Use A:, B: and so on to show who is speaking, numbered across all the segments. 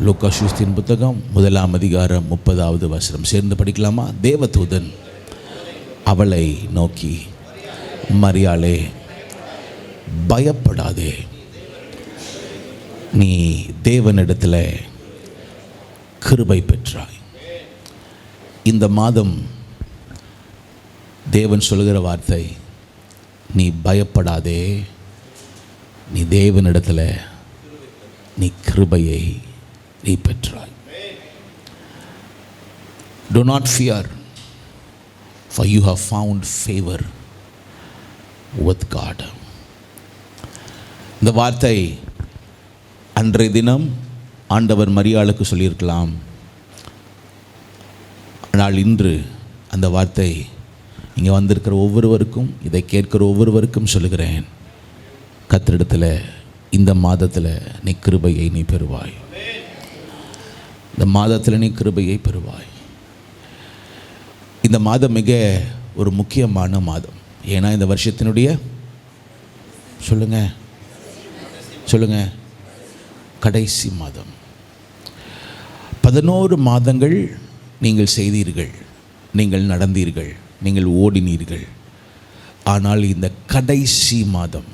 A: லூக்கா சுவிசேஷத்தின் புத்தகம் 1ஆம் அதிகாரம் 30வது வசனம் சேர்ந்து படிக்கலாமா? தேவதூதன் அவளை நோக்கி, மரியாளே, பயப்படாதே, நீ தேவனிடத்தில் கிருபை பெற்றாய். இந்த மாதம் தேவன் சொல்கிற வார்த்தை, நீ பயப்படாதே, நீ தேவனிடத்தில் நீ கிருபையை நீ பெற்றாய். Do not fear, for you have found favor with God. இந்த வார்த்தை அன்றைய தினம் ஆண்டவர் மரியாளுக்கு சொல்லியிருக்கலாம். ஆனால் இன்று அந்த வார்த்தை இங்கே வந்திருக்கிற ஒவ்வொருவருக்கும், இதை கேட்கிற ஒவ்வொருவருக்கும் சொல்லுகிறேன். கர்த்தரிடத்தில் இந்த மாதத்தில் நீ கிருபையை நீ பெறுவாய். இந்த மாதத்தில் நீ கிருபையை பெறுவாய். இந்த மாதம் மிக ஒரு முக்கியமான மாதம். ஏன்னா இந்த வருஷத்தினுடைய சொல்லுங்க கடைசி மாதம். 11 மாதங்கள் நீங்கள் செய்தீர்கள், நீங்கள் நடந்தீர்கள், நீங்கள் ஓடினீர்கள். ஆனால் இந்த கடைசி மாதம்,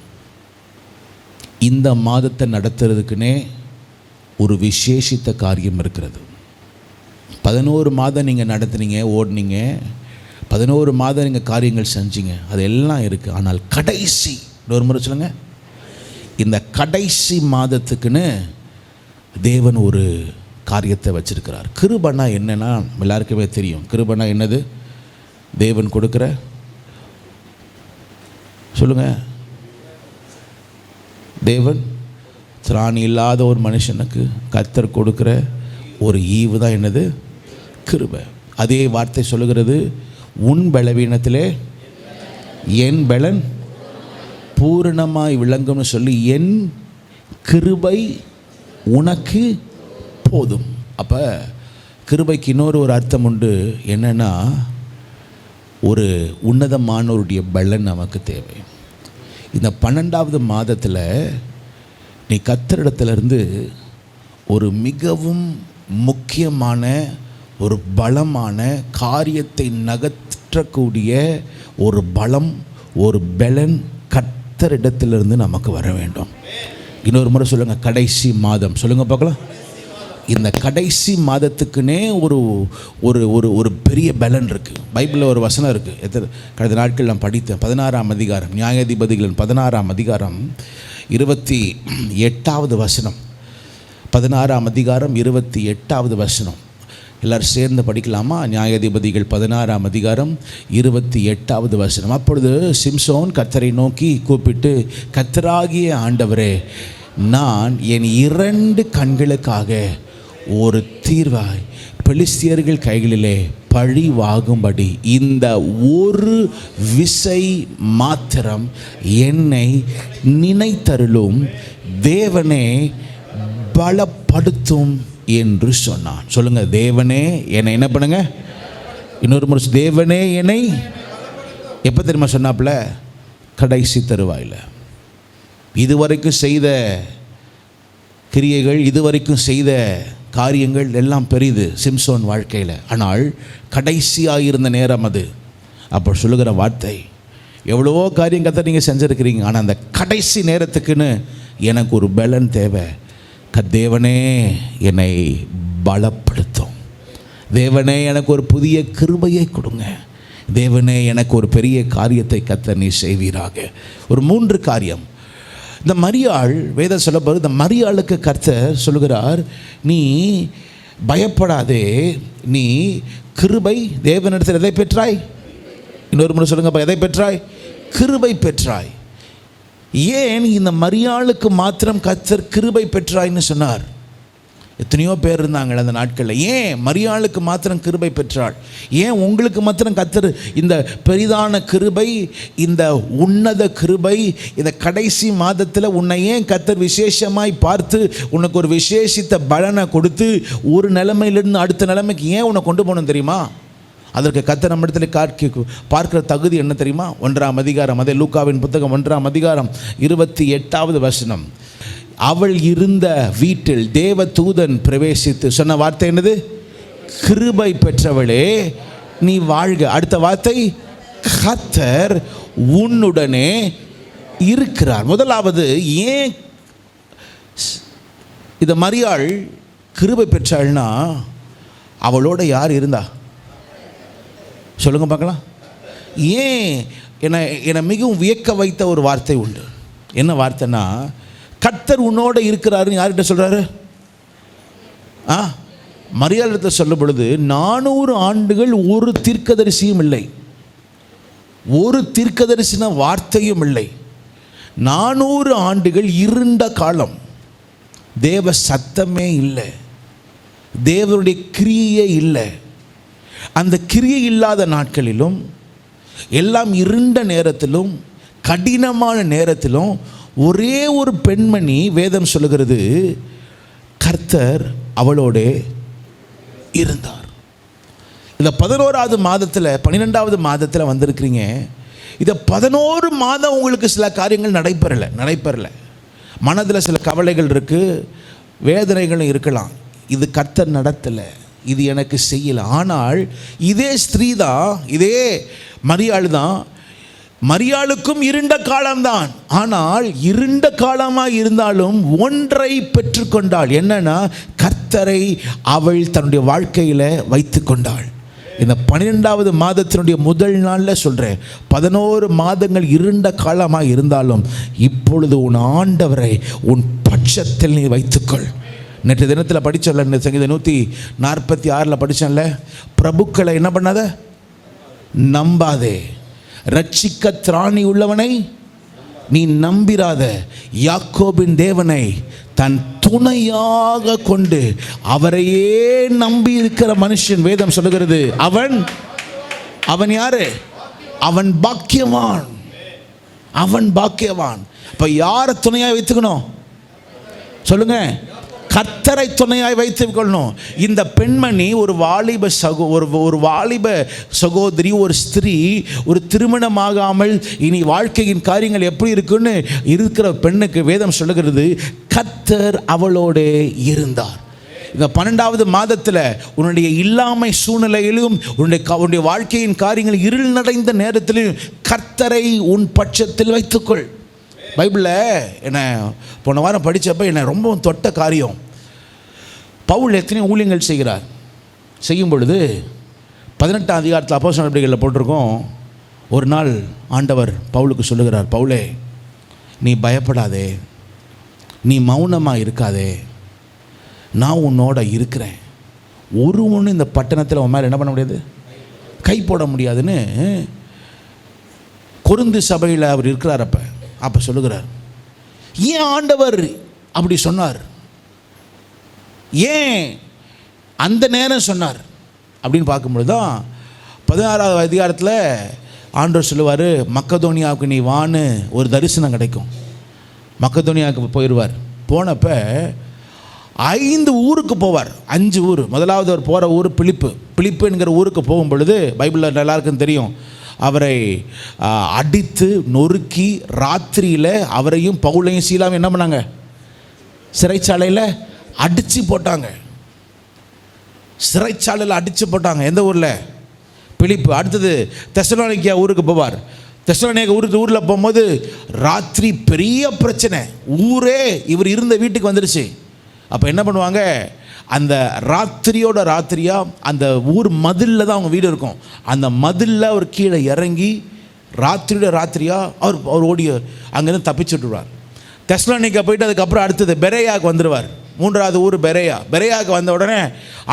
A: இந்த மாதத்தை நடத்துறதுக்குன்னே ஒரு விசேஷித்த காரியம் இருக்கிறது. 11 மாதம் நீங்கள் நடத்துனீங்க, ஓடினீங்க, 11 மாதம் நீங்கள் காரியங்கள் செஞ்சீங்க, அதெல்லாம் இருக்குது. ஆனால் கடைசி, ஒரு முறை சொல்லுங்கள், இந்த கடைசி மாதத்துக்குன்னு தேவன் ஒரு காரியத்தை வச்சிருக்கிறார். கிருபைனா என்னன்னா எல்லாருக்குமே தெரியும். கிருபைனா என்னது? தேவன் கொடுக்குற, சொல்லுங்க, தேவன் திராணி இல்லாத ஒரு மனுஷனுக்கு கர்த்தர் கொடுக்குற ஒரு ஈவு தான் என்னது? கிருபை. அதே வார்த்தை சொல்லுகிறது, உன் பலவீனத்திலே என் பலன் பூரணமாய் விளங்கும்னு சொல்லி, என் கிருபை உனக்கு போதும். அப்போ கிருபைக்கு இன்னொரு அர்த்தம் உண்டு. என்னென்னா, ஒரு உன்னதமானவருடைய பலன் நமக்கு தேவை. இந்த 12வது மாதத்தில் நீ கர்த்தரிடத்திலிருந்து ஒரு மிகவும் முக்கியமான ஒரு பலமான காரியத்தை நகற்றக்கூடிய ஒரு பலம், ஒரு பலன் கர்த்தரிடத்திலிருந்து நமக்கு வர வேண்டும். இன்னொரு முறை சொல்லுங்கள், கடைசி மாதம். சொல்லுங்கள் பார்க்கலாம். இந்த கடைசி மாதத்துக்குன்னே ஒரு ஒரு ஒரு ஒரு பெரிய பலன் இருக்குது. பைபிளில் ஒரு வசனம் இருக்குது. கடந்த நாட்கள் நான் படித்தேன். 16ஆம் அதிகாரம், நியாயாதிபதிகளின் 16ஆம் அதிகாரம் 28வது வசனம். 16ஆம் அதிகாரம் 28வது வசனம். எல்லோரும் சேர்ந்து படிக்கலாமா? நியாயாதிபதிகள் 16ஆம் அதிகாரம் 28வது வசனம். அப்பொழுது சிம்சோன் கர்த்தரை நோக்கி கூப்பிட்டு, கர்த்தராகிய ஆண்டவரே, நான் என் 2 கண்களுக்காக ஒரு தீர்வாய் பெலிஸ்தியர்கள் கைகளிலே பழி வாங்கும்படி இந்த ஒரு விசை மாத்திரம் என்னை நினைத்தருளும், தேவனே பலப்படுத்தும் என்று சொன்னான். சொல்லுங்க, தேவனே என்னை என்ன பண்ணுங்க? இன்னொரு முறை, தேவனே என்னை எப்போ தெரியுமா சொன்னாப்புல? கடைசி தருவாயில். இதுவரைக்கும் செய்த கிரியைகள், இதுவரைக்கும் செய்த காரியங்கள் எல்லாம் பெரிது சிம்சோன் வாழ்க்கையில். ஆனால் கடைசியாக இருந்த நேரம் அது. அப்போ சொல்லுகிற வார்த்தை, எவ்வளவோ காரியம் கத்த நீங்கள் செஞ்சுருக்கிறீங்க, ஆனால் அந்த கடைசி நேரத்துக்குன்னு எனக்கு ஒரு பலன் தேவை. தேவனே என்னை பலப்படுத்தும், தேவனே எனக்கு ஒரு புதிய கிருபையை கொடுங்க, தேவனே எனக்கு ஒரு பெரிய காரியத்தை கத்த நீ செய்வீராக. ஒரு 3 காரியம். இந்த மரியாள், வேதம் சொல்லப்படுது, இந்த மரியாளுக்கு கர்த்தர் சொல்லுகிறார், நீ பயப்படாதே, நீ கிருபை தேவனிடத்தில் எதை பெற்றாய்? இன்னொரு முறை சொல்லுங்க, எதை பெற்றாய்? கிருபை பெற்றாய். ஏன் இந்த மரியாளுக்கு மாத்திரம் கர்த்தர் கிருபை பெற்றாய்ன்னு சொன்னார்? எத்தனையோ பேர் இருந்தாங்க அந்த நாட்களில். ஏன் மரியாளுக்கு மாத்திரம் கிருபை பெற்றாள்? ஏன் உங்களுக்கு மாத்திரம் கர்த்தர் இந்த பெரிதான கிருபை, இந்த உன்னத கிருபை, இந்த கடைசி மாதத்தில் உன்னை ஏன் கர்த்தர் விசேஷமாய் பார்த்து உனக்கு ஒரு விசேஷித்த பலனை கொடுத்து ஒரு நிலைமையிலிருந்து அடுத்த நிலைமைக்கு ஏன் உன்னை கொண்டு போகணும் தெரியுமா? அதற்கு கர்த்தர் நம்மிடத்தில் பார்க்கிற தகுதி என்ன தெரியுமா? 1ஆம் அதிகாரம், அதே லூக்காவின் புத்தகம் 1ஆம் அதிகாரம் 28வது வசனம். அவள் இருந்த வீட்டில் தேவ தூதன் பிரவேசித்து சொன்ன வார்த்தை என்னது? கிருபை பெற்றவளே நீ வாழ்க. அடுத்த வார்த்தை, கர்த்தர் உன்னுடனே இருக்கிறார். முதலாவது, ஏன் இந்த மரியாள் கிருபை பெற்றாள்னா அவளோட யார் இருந்தா? சொல்லுங்க பார்க்கலாம். ஏன் என்னை மிகவும் வியக்க வைத்த ஒரு வார்த்தை உண்டு. என்ன வார்த்தைன்னா, கர்த்தர் உன்னோட இருக்கிறாருன்னு யார்கிட்ட சொல்றாரு? மரியாதை சொல்லும் பொழுது 400 ஆண்டுகள் ஒரு தீர்க்கதரிசியும் இல்லை, ஒரு தீர்க்கதரிசின வார்த்தையும் இல்லை. 400 ஆண்டுகள் இருண்ட காலம், தேவ சத்தமே இல்லை, தேவனுடைய கிரியே இல்லை. அந்த கிரியை இல்லாத நாட்களிலும், எல்லாம் இருண்ட நேரத்திலும், கடினமான நேரத்திலும் ஒரே ஒரு பெண்மணி, வேதம் சொல்லுகிறது, கர்த்தர் அவளோடே இருந்தார். இந்த 11வது மாதத்தில் 12வது மாதத்தில் வந்திருக்கிறீங்க. இதை 11 மாதம் உங்களுக்கு சில காரியங்கள் நடைபெறலை. மனதில் சில கவலைகள் இருக்குது, வேதனைகளும் இருக்கலாம். இது கர்த்தர் நடத்தலை, இது எனக்கு செய்யலை. ஆனால் இதே ஸ்திரீ தான், இதே மரியாள் தான். மரியாளுக்கும் இருண்ட காலம்தான். ஆனால் இருண்ட காலமாக இருந்தாலும் ஒன்றை பெற்றுக்கொண்டாள். என்னன்னா, கர்த்தரை அவள் தன்னுடைய வாழ்க்கையில் வைத்து கொண்டாள். இந்த 12வது மாதத்தினுடைய முதல் நாளில் சொல்கிறேன், 11 மாதங்கள் இருண்ட காலமாக இருந்தாலும் இப்பொழுது உன் ஆண்டவரை உன் பட்சத்தில் நீ வைத்துக்கொள். நேற்று தினத்தில் படித்தல, இந்த சங்கீதம் 146 படித்தேன்ல, பிரபுக்களை என்ன பண்ணாத, நம்பாதே, ரட்சிக்க திராணி உள்ளவனை நீ நம்பிராத, யாக்கோபின் தேவனை தன் துணையாக கொண்டு அவரையே நம்பி இருக்கிற மனுஷன், வேதம் சொல்லுகிறது, அவன் யாரு? அவன் பாக்கியவான். அவன் பாக்கியவான். இப்ப யாரை துணையாக வைத்துக்கணும் சொல்லுங்க? கர்த்தரை துணையாய் வைத்துக் கொள்ளணும். இந்த பெண்மணி ஒரு வாலிப சகோதரி, ஒரு ஸ்திரீ, ஒரு திருமணமாகாமல் இனி வாழ்க்கையின் காரியங்கள் எப்படி இருக்குன்னு இருக்கிற பெண்ணுக்கு வேதம் சொல்லுகிறது, கர்த்தர் அவளோடு இருந்தார். இந்த 12வது மாதத்தில் உன்னுடைய இல்லாமை சூழ்நிலையிலும், உன்னுடைய வாழ்க்கையின் காரியங்கள் இருள் நிறைந்த நேரத்திலும் கர்த்தரை உன் பட்சத்தில் வைத்துக்கொள். பைபிளில் என்ன போன வாரம் படித்தப்போ என்னை ரொம்பவும் தொட்ட காரியம், பவுல் எத்தனை ஊழியங்கள் செய்கிறார். செய்யும் பொழுது 18ஆம் அதிகாரத்தில் அப்போஸ்தலர் நடவடிக்கைகளில் போட்டிருக்கோம். ஒரு நாள் ஆண்டவர் பவுலுக்கு சொல்லுகிறார், பவுலே நீ பயப்படாதே, நீ மௌனமாக இருக்காதே, நான் உன்னோட இருக்கிறேன். ஒருவனும் இந்த பட்டணத்தில் உன் மேலே என்ன பண்ண முடியாது, கை போட முடியாதுன்னு கொரிந்து சபையில் அவர் இருக்கிறார். அப்போ சொல்லுகிறார், ஏன் ஆண்டவர் அப்படி சொன்னார், ஏன் அந்த நேரம் சொன்னார் அப்படின்னு பார்க்கும்பொழுது தான் 16வது அதிகாரத்தில் ஆண்டவர் சொல்லுவார், மக்கதோனியாவுக்கு நீ வான்னு ஒரு தரிசனம் கிடைக்கும். மக்கதோனியாவுக்கு போயிடுவார். போனப்போ 5 ஊருக்கு போவார், 5 ஊர். முதலாவது அவர் போகிற ஊர் பிலிப்புங்கிற ஊருக்கு போகும் பொழுது பைபிளில் எல்லாருக்கும் தெரியும், அவரை அடித்து நொறுக்கி ராத்திரியில் அவரையும் பவுலையும் சீலாவும் என்ன பண்ணாங்க, சிறைச்சாலையில் அடித்து போட்டாங்க. சிறைச்சாலையில் அடித்து போட்டாங்க. எந்த ஊரில்? பிலிப்பு. அடுத்தது தெசலோனிக்கா ஊருக்கு போவார். தெசலோனிக்கா ஊரில் போகும்போது ராத்திரி பெரிய பிரச்சனை, ஊரே இவர் இருந்த வீட்டுக்கு வந்துடுச்சு. அப்போ என்ன பண்ணுவாங்க, அந்த ராத்திரியோட ராத்திரியாக அந்த ஊர் மதிலில் தான் அவங்க வீடு இருக்கும். அந்த மதிலில் அவர் கீழே இறங்கி ராத்திரியோட ராத்திரியாக அவர் ஓடி அங்கேருந்து தப்பிச்சு விட்டுருவார். தெசலோனிக்கா போயிட்டு அதுக்கப்புறம் அடுத்தது பெரேயாவுக்கு வந்துடுவார். 3வது ஊர் பெரேயாவுக்கு வந்த உடனே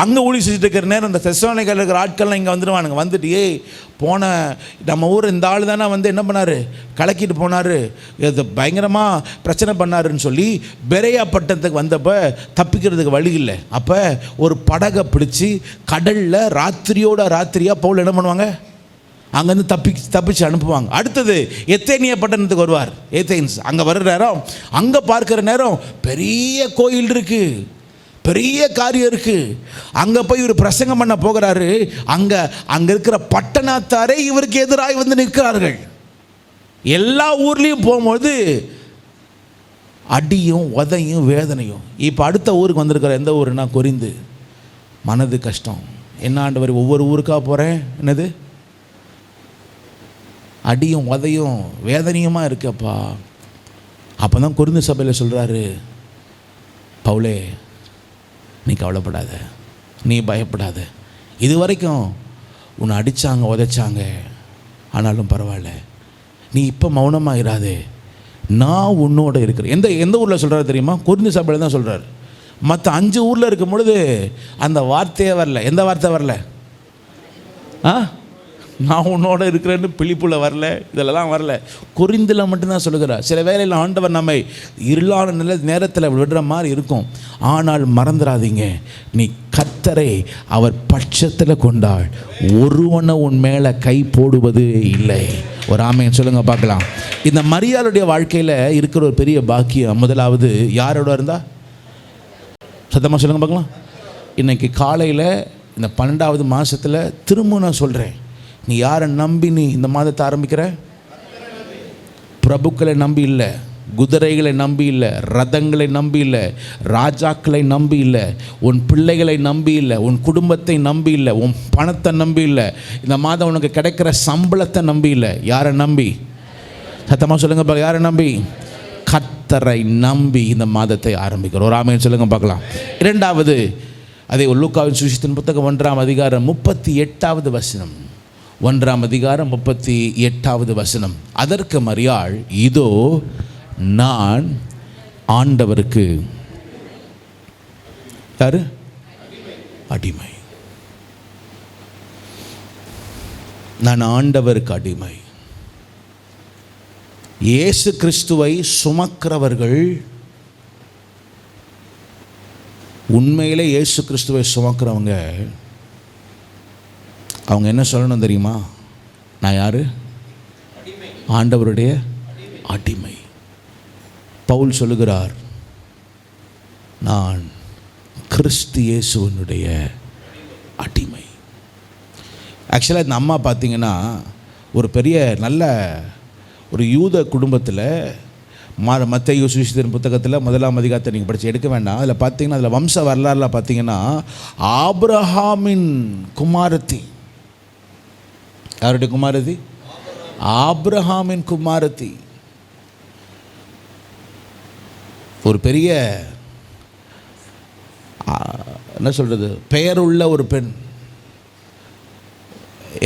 A: அங்கே ஊழி செஞ்சுட்டு இருக்கிற நேரம் இந்த தெசலோனிக்காவில் இருக்கிற ஆட்கள்லாம் இங்கே வந்துடுவானுங்க. வந்துட்டு போன நம்ம ஊர் இந்த ஆள் தானே வந்து என்ன பண்ணார், கலக்கிட்டு போனார், இது பயங்கரமாக பிரச்சனை பண்ணாருன்னு சொல்லி பெரேயா பட்டணத்துக்கு வந்தப்போ தப்பிக்கிறதுக்கு வழி இல்லை. அப்போ ஒரு படகை பிடிச்சி கடலில் ராத்திரியோட ராத்திரியாக பவுல் என்ன பண்ணுவாங்க, அங்கேருந்து தப்பிச்சு அனுப்புவாங்க. அடுத்தது எத்தேனியா பட்டணத்துக்கு வருவார். ஏத்தேன்ஸ் அங்கே வர்ற நேரம், அங்கே பார்க்குற நேரம் பெரிய கோயில் இருக்குது, பெரிய காரியம் இருக்குது. அங்கே போய் இவர் பிரசங்கம் பண்ண போகிறாரு. அங்கே இருக்கிற பட்டணத்தாரே இவருக்கு எதிராக வந்து நிற்கிறார்கள். எல்லா ஊர்லேயும் போகும்போது அடியும் உதையும் வேதனையும். இப்போ அடுத்த ஊருக்கு வந்திருக்கிற எந்த ஊருன்னா கொரிந்து. மனது கஷ்டம். என்ன ஆண்டவர், ஒவ்வொரு ஊருக்காக போகிறேன், என்னது அடியும் உதையும் வேதனையுமா இருக்கப்பா. அப்போ தான் கொரிந்து சபையில் சொல்கிறாரு, பவுலே நீ கவலைப்படாத, நீ பயப்படாத. இது வரைக்கும் உன்னை அடித்தாங்க உதைச்சாங்க, ஆனாலும் பரவாயில்ல, நீ இப்போ மௌனமாக இராதே, நான் உன்னோட இருக்கிறேன். எந்த ஊரில் சொல்கிறாரு தெரியுமா? கொரிந்து சபையில் தான் சொல்கிறார். மற்ற 5 ஊரில் இருக்கும் பொழுது அந்த வார்த்தையே வரல. எந்த வார்த்தை வரல? நான் உன்னோட இருக்கிறேன்னு பிலிப்புல வரல, இதெல்லாம் வரல. கொரிந்தில் மட்டும்தான் சொல்லுகிறார். சில வேளையில் ஆண்டவர் நம்மை இருளான நேரத்தில் விடுற மாதிரி இருக்கும். ஆனால் மறந்துடாதீங்க, நீ கர்த்தரை அவர் பட்சத்தில் கொண்டாள், ஒருவனை உன் மேலே கை போடுவது இல்லை. ஒரு ஆமென் சொல்லுங்க பார்க்கலாம். இந்த மரியாளுடைய வாழ்க்கையில் இருக்கிற ஒரு பெரிய பாக்கியம், முதலாவது யாரோட இருந்தா? சத்தமாக சொல்லுங்க பார்க்கலாம். இன்னைக்கு காலையில் இந்த 12வது மாதத்தில் திரும்ப நான் சொல்கிறேன், நீ யாரை நம்பி நீ இந்த மாதத்தை ஆரம்பிக்கிற? பிரபுக்களை நம்பி இல்லை, குதிரைகளை நம்பி இல்லை, ரதங்களை நம்பி இல்லை, ராஜாக்களை நம்பி இல்லை, உன் பிள்ளைகளை நம்பி இல்லை, உன் குடும்பத்தை நம்பி இல்லை, உன் பணத்தை நம்பி இல்லை, இந்த மாதம் உனக்கு கிடைக்கிற சம்பளத்தை நம்பி இல்லை. யாரை நம்பி? சத்தமாக சொல்லுங்க பார்க்கலாம். யாரை நம்பி? கர்த்தரை நம்பி இந்த மாதத்தை ஆரம்பிக்கிறோம். ஒரு ஆமென் சொல்லுங்க பார்க்கலாம். இரண்டாவது, அதே லூக்காவின் சுவிசேஷத்தின் புத்தகம் 1ஆம் அதிகாரம் 38வது வசனம். 1ஆம் அதிகாரம் 38வது வசனம். அதற்கு மரியாள், இதோ நான் ஆண்டவருக்கு யாரு? அடிமை. நான் ஆண்டவருக்கு அடிமை. இயேசு கிறிஸ்துவை சுமக்கிறவர்கள், உண்மையிலே இயேசு கிறிஸ்துவை சுமக்கிறவங்க, அவங்க என்ன சொல்லணும் தெரியுமா? நான் யாரு? ஆண்டவருடைய அடிமை. பவுல் சொல்லுகிறார், நான் கிறிஸ்து இயேசுவினுடைய அடிமை. ஆக்சுவலாக இந்த அம்மா பார்த்தீங்கன்னா ஒரு பெரிய நல்ல ஒரு யூத குடும்பத்தில், மத்தேயு சுவிசேஷத்தின் புத்தகத்தில் 1ஆம் அதிகாரத்தை நீங்கள் படித்து எடுக்க வேண்டாம். அதில் பார்த்தீங்கன்னா, அதில் வம்ச வரலாறுல பார்த்தீங்கன்னா ஆபிரகாமின் குமாரத்தி. யாருடைய குமாரத்தி? ஆபிரகாமின் குமாரத்தி. ஒரு பெரிய என்ன சொல்கிறது, பெயருள்ள ஒரு பெண்.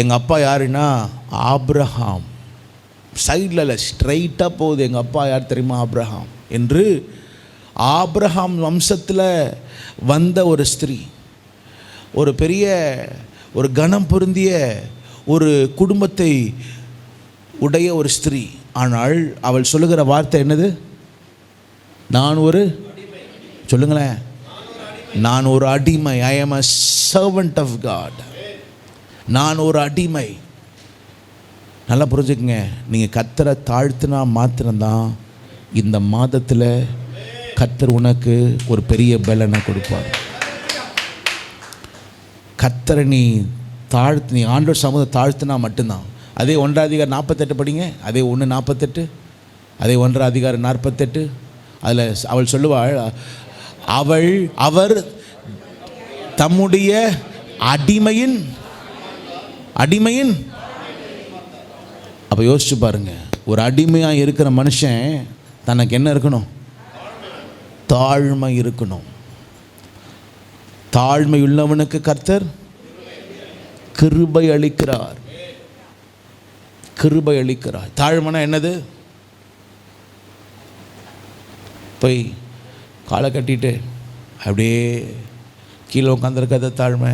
A: எங்கள் அப்பா யாருன்னா ஆபிரகாம். சைடில் இல்லை, ஸ்ட்ரைட்டாக போகுது. எங்கள் அப்பா யார் தெரியுமா? ஆபிரகாம் என்று. ஆபிரகாம் வம்சத்தில் வந்த ஒரு ஸ்திரீ, ஒரு பெரிய ஒரு கனம் பொருந்திய ஒரு குடும்பத்தை உடைய ஒரு ஸ்திரீ. ஆனால் அவள் சொல்லுகிற வார்த்தை என்னது? நான் ஒரு, சொல்லுங்களேன், நான் ஒரு அடிமை. ஐ ஆம் a servant of God. நான் ஒரு அடிமை. நல்லா புரிஞ்சுக்குங்க. நீங்கள் கர்த்தரை தாழ்த்தினா மாத்திரம்தான் இந்த மாதத்தில் கர்த்தர் உனக்கு ஒரு பெரிய பலனை கொடுப்பார். கர்த்தரை நீ ஆண்டவர் சமூகத்தை தாழ்த்தினா மட்டும்தான். அதே 1ஆம் அதிகாரம் 48 படிங்க. அதே 1:48, அதே 1ஆம் அதிகாரம் 48. அதில் அவள் சொல்லுவாள், அவர் தம்முடைய அடிமையின் அப்போ யோசிச்சு பாருங்க, ஒரு அடிமையாக இருக்கிற மனுஷன் தனக்கு என்ன இருக்கணும்? தாழ்மை இருக்கணும். தாழ்மை உள்ளவனுக்கு கர்த்தர் கிருபை அளிக்கிறார். கிருபை அளிக்கிறார். தாழ்மைனா என்னது? போய் காலை கட்டிட்டு அப்படியே கீழே உட்காந்துருக்காத தாழ்மை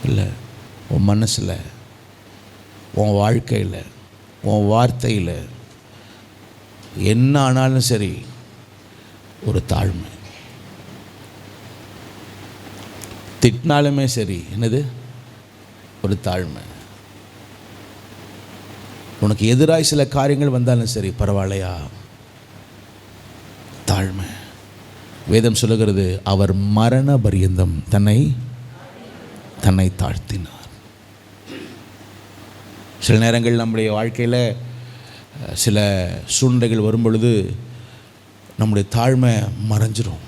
A: இல்லை. உன் மனசில், உன் வாழ்க்கையில், உன் வார்த்தையில் என்ன ஆனாலும் சரி ஒரு தாழ்மை. திட்டினாலுமே சரி, என்னது? ஒரு தாழ்மை. உனக்கு எதிராக சில காரியங்கள் வந்தாலும் சரி, பரவாயில்லையா? தாழ்மை. வேதம் சொல்லுகிறது, அவர் மரண பரியந்தம் தன்னை தாழ்த்தினார். சில நேரங்கள் நம்முடைய வாழ்க்கையில் சில சூழ்நிலைகள் வரும் பொழுது நம்முடைய தாழ்மை மறைஞ்சிரும்,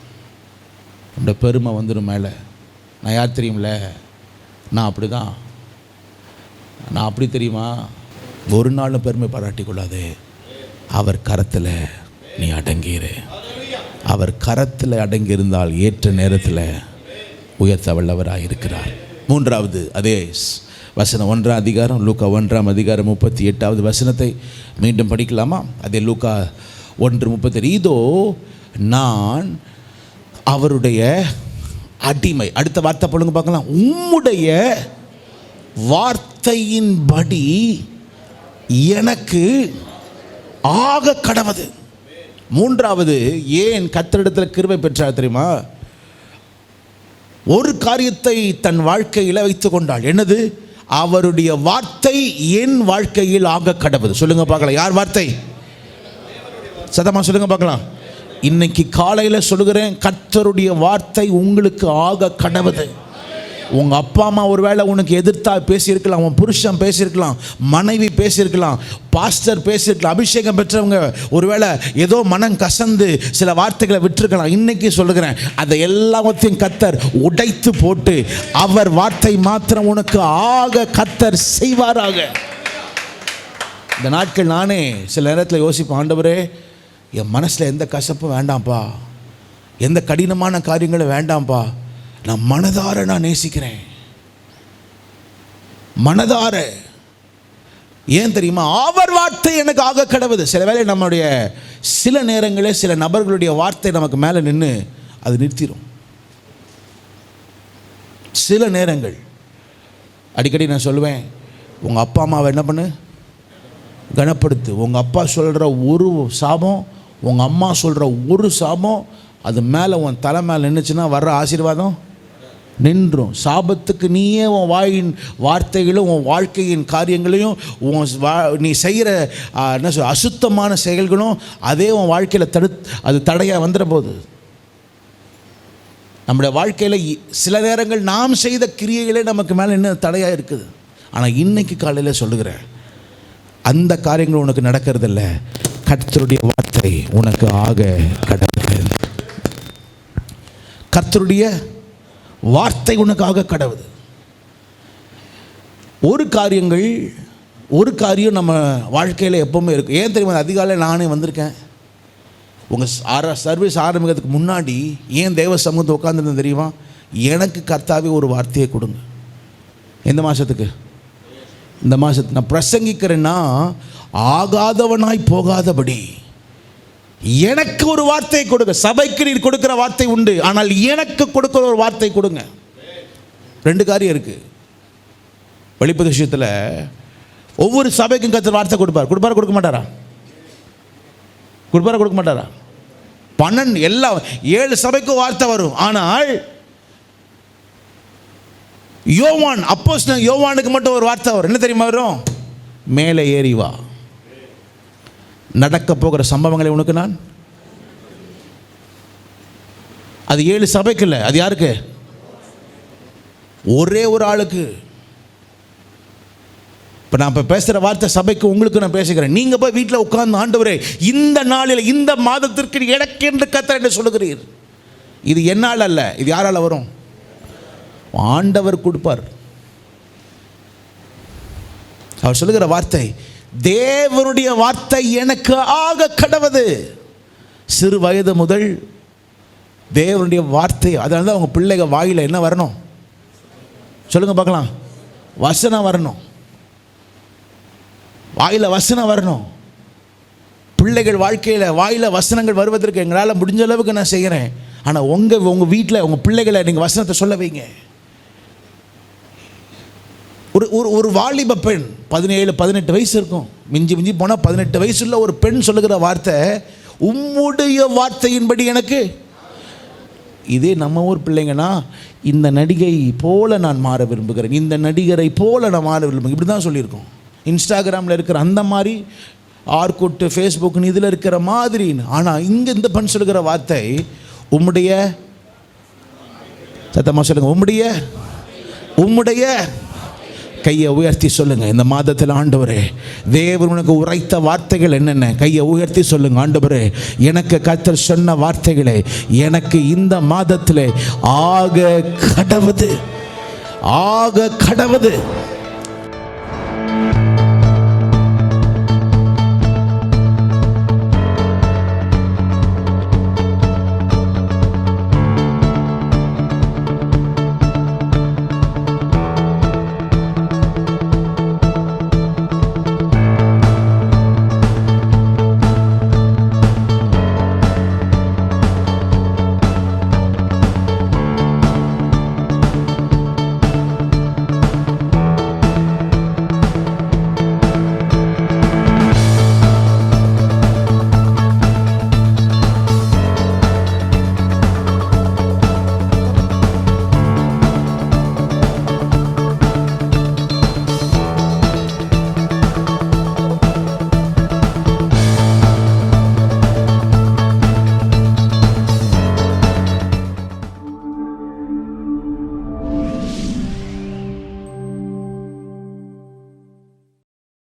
A: நம்முடைய பெருமை வந்துடும் மேலே. நான் யார் தெரியுமில்ல, நான் அப்படி தான், நான் அப்படி தெரியுமா. ஒரு நாளும் பெருமை பாராட்டி கொள்ளாதே. அவர் கரத்தில் நீ அடங்கிரு. அவர் கரத்தில் அடங்கியிருந்தால் ஏற்ற நேரத்தில் உயர்த்த வல்லவராக இருக்கிறார். மூன்றாவது அதே வசனம் 1ஆம் அதிகாரம், லூக்கா 1ஆம் அதிகாரம் 38வது வசனத்தை மீண்டும் படிக்கலாமா? அதே லூக்கா 1:38. இதோ நான் அவருடைய அடிமை. அடுத்த வார்த்தை போடுங்க பார்க்கலாம். உம்முடைய வார்த்தையின்படி எனக்கு ஆக கடவது. மூன்றாவது ஏன் கர்த்தரிடத்தில் கிருபை பெற்றார் தெரியுமா? ஒரு காரியத்தை தன் வாழ்க்கையில் வைத்துக் கொண்டாள். என்னது? அவருடைய வார்த்தை என் வாழ்க்கையில் ஆக கடவுது. சொல்லுங்க பார்க்கலாம், யார் வார்த்தை? சத்தமா சொல்லுங்க பார்க்கலாம். இன்னைக்கு காலையில் சொல்லுகிறேன், கர்த்தருடைய வார்த்தை உங்களுக்கு ஆக கடவுது. உங்கள் அப்பா அம்மா ஒருவேளை உனக்கு எதிர்த்தா பேசியிருக்கலாம், உன் புருஷன் பேசியிருக்கலாம், மனைவி பேசியிருக்கலாம், பாஸ்டர் பேசியிருக்கலாம், அபிஷேகம் பெற்றவங்க ஒருவேளை ஏதோ மனம் கசந்து சில வார்த்தைகளை விட்டுருக்கலாம். இன்னைக்கு சொல்லுகிறேன், அதை எல்லாத்தையும் கர்த்தர் உடைத்து போட்டு அவர் வார்த்தை மாத்திரம் உனக்கு ஆக கர்த்தர் செய்வாராக. இந்த நாட்கள் நானே சில நேரத்தில் யோசிப்பேன், ஆண்டவரே என் மனசில் எந்த கசப்பும் வேண்டாம்ப்பா, எந்த கடினமான காரியங்களும் வேண்டாம்ப்பா, நான் மனதார நான் நேசிக்கிறேன், மனதார. ஏன் தெரியுமா? அவர் வார்த்தை எனக்கு ஆக கடவுது. சில வேளை நம்முடைய சில நேரங்களில் சில நபர்களுடைய வார்த்தை நமக்கு மேலே நின்று அது நிறுத்திடும். சில நேரங்கள் அடிக்கடி நான் சொல்லுவேன், உங்கள் அப்பா அம்மாவை என்ன பண்ணு, கனப்படுத்து. உங்கள் அப்பா சொல்கிற ஒரு சாபம், உங்கள் அம்மா சொல்கிற ஒரு சாபம், அது மேலே உன் தலை மேலே நின்றுச்சுன்னா வர்ற ஆசீர்வாதம் நின்றும். சாபத்துக்கு நீயே உன் வாயின் வார்த்தைகளும் உன் வாழ்க்கையின் காரியங்களையும் நீ செய்கிற என்ன சொல் அசுத்தமான செயல்களும் அதே உன் வாழ்க்கையில் அது தடையாக வந்துட போகுது. நம்முடைய வாழ்க்கையில் சில நேரங்கள் நாம் செய்த கிரியைகளே நமக்கு மேலே இன்னும் தடையாக இருக்குது. ஆனால் இன்னைக்கு காலையில் சொல்லுகிறேன், அந்த காரியங்கள் உனக்கு நடக்கிறதில்ல, கர்த்தருடைய வார்த்தை உனக்கு ஆக கடவுது. கர்த்தருடைய வார்த்தை உனக்காக கடவுது. ஒரு காரியம் நம்ம வாழ்க்கையில் எப்பவுமே இருக்கும். ஏன் தெரியுமா? அதிகாலையில் நானே வந்திருக்கேன். உங்கள் சர்வீஸ் ஆரம்பிக்கிறதுக்கு முன்னாடி ஏன் தேவ சமூகத்தை உட்காந்துருந்தேன் தெரியுமா? எனக்கு கர்த்தாவே ஒரு வார்த்தையை கொடுங்க. எந்த மாதத்துக்கு? இந்த மாதத்துக்கு நான் பிரசங்கிக்கிறேன்னா ஆகாதவனாய் போகாதபடி எனக்கு ஒரு வார்த்தை கொடுங்க. சபைக்கு நீர் கொடுக்கிற வார்த்தை உண்டு, ஆனால் எனக்கு கொடுக்கிற ஒரு வார்த்தை கொடுங்க. ரெண்டு காரியம் இருக்கு. வெளிப்பது விஷயத்தில் ஒவ்வொரு சபைக்கும் கர்த்தர் வார்த்தை கொடுப்பார். கொடுக்க மாட்டாரா? கொடுக்க மாட்டாரா? 12 எல்லா 7 சபைக்கும் வார்த்தை வரும். ஆனால் யோவான், அப்போஸ்தலன் யோவானுக்கு மட்டும் ஒரு வார்த்தை வரும். என்ன தெரியுமா வரும்? மேலே ஏறி வா, நடக்க போகிற சம்பவங்களை உனக்கு நான். அது 7 சபைக்கு இல்லை, அது யாருக்கு? ஒரே ஒரு ஆளுக்கு. இப்போ நான் இப்போ பேசுகிற வார்த்தை சபைக்கு உங்களுக்கு நான் பேசுகிறேன். நீங்கள் போய் வீட்டில் உட்கார்ந்து, ஆண்டவரே இந்த நாளில் இந்த மாதத்திற்கு எனக்கு என்று கர்த்தர் என்று சொல்லுகிறீர். இது என்னால் அல்ல, இது யாரால் வரும்? ஆண்டவர் கொடுப்பார். அவர் சொல்லுகிற வார்த்தை, தேவனுடைய வார்த்தை எனக்கு ஆக கடவுது. சிறு வயது முதல் தேவனுடைய வார்த்தை. அதனால தான் அவங்க பிள்ளைங்க வாயில் என்ன வரணும்? சொல்லுங்க பார்க்கலாம். வசனம் வரணும். வாயில் வசனம் வரணும். பிள்ளைகள் வாழ்க்கையில் வாயில் வசனங்கள் வருவதற்கு எங்களால் முடிஞ்ச அளவுக்கு நான் செய்கிறேன். ஆனால் உங்கள் வீட்டில் உங்கள் பிள்ளைகளை நீங்கள் வசனத்தை சொல்ல வைங்க. ஒரு வாலிப பெண் 17-18 வயசு இருக்கும், மிஞ்சி போனால் 18 வயசுள்ள ஒரு பெண் சொல்லுகிற வார்த்தை, உம்முடைய வார்த்தையின்படி எனக்கு. இதே நம்ம ஊர் பிள்ளைங்கன்னா, இந்த நடிகை போல நான் மாற விரும்புகிறேன், இந்த நடிகரை போல நான் மாற விரும்புகிறேன், இப்படி தான் சொல்லியிருக்கோம். இன்ஸ்டாகிராமில் இருக்கிற அந்த மாதிரி, ஆர்குட், ஃபேஸ்புக்னு இதில் இருக்கிற மாதிரி. ஆனால் இங்கே இந்த பெண் சொல்லுகிற வார்த்தை, உம்முடைய, சத்தமாக சொல்லுங்க, உம்முடைய கையை உயர்த்தி சொல்லுங்க. இந்த மாதத்தில் ஆண்டவரே, தேவன் உனக்கு உரைத்த வார்த்தைகள் என்னென்ன? கையை உயர்த்தி சொல்லுங்க. ஆண்டவரே, எனக்கு கர்த்தர் சொன்ன வார்த்தைகளே எனக்கு இந்த மாதத்தில் ஆக கடவுது, ஆக கடவுது.